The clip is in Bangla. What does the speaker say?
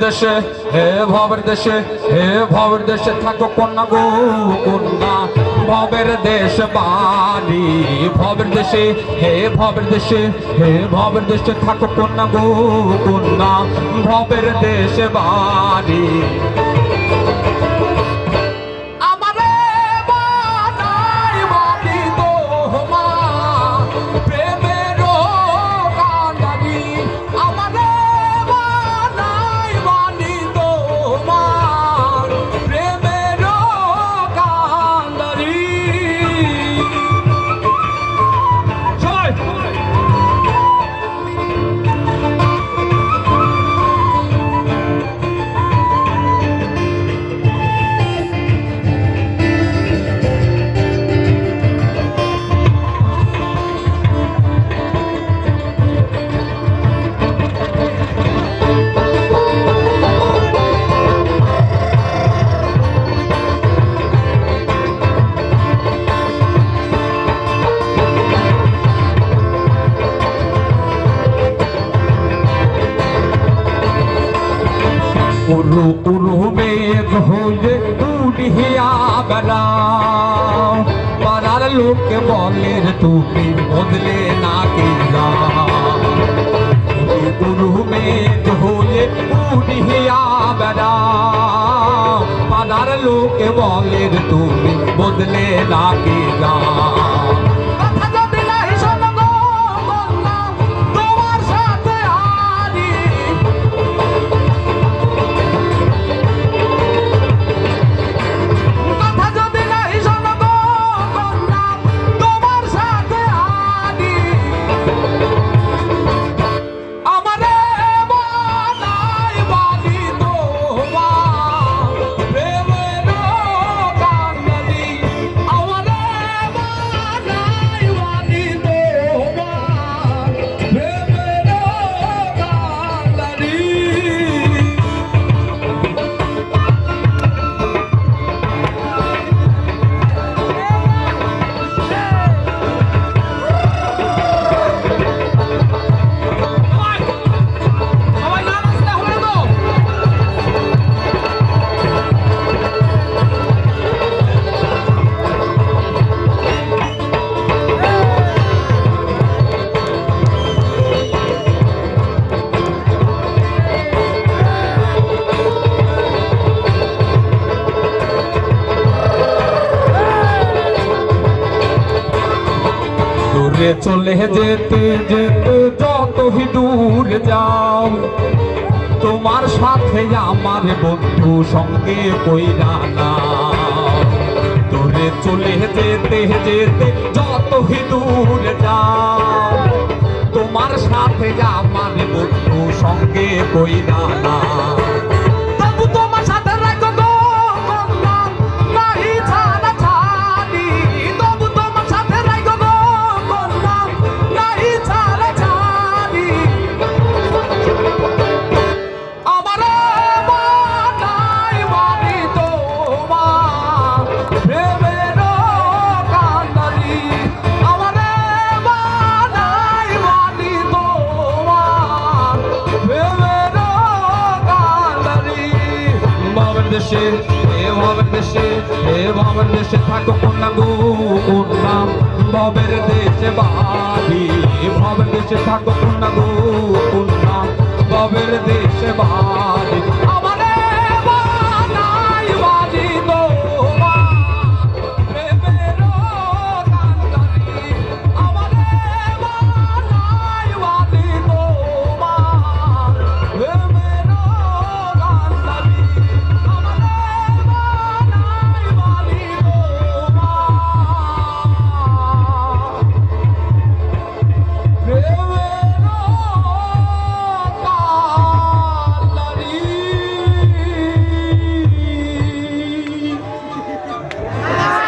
দেশে হে ভবের দেশে হে ভবের দেশে থাকো কন্যা গো কন্যা ভবের দেশ বাড়ি ভবের দেশে হে ভবের দেশে হে ভবের দেশে থাকো কন্যা গো কন্যা ভবের দেশ বাড়ি উরু উরু মেঘ হয়ে উড়িয়া বেড়াও পাড়ার লোক বলে তুমি বদলে না কি উরু উরু মেঘ হয়ে উড়িয়া বেড়াও পাড়ার লোক বলে তুমি বদলে না কি চলে যেতে যেতে যতই দূর যাও তোমার সাথে আমার বন্ধু সঙ্গে কইরা না তোরে চলে যেতে যেতে যতই দূর যাও তোমার সাথে আমার বন্ধু সঙ্গে কইরা না দেশে হে ভবের দেশে হে ভবের দেশে থাকো কন্যা গো কন্যা ভবের দেশে বাড়ি ভবের দেশে থাকো কন্যা গো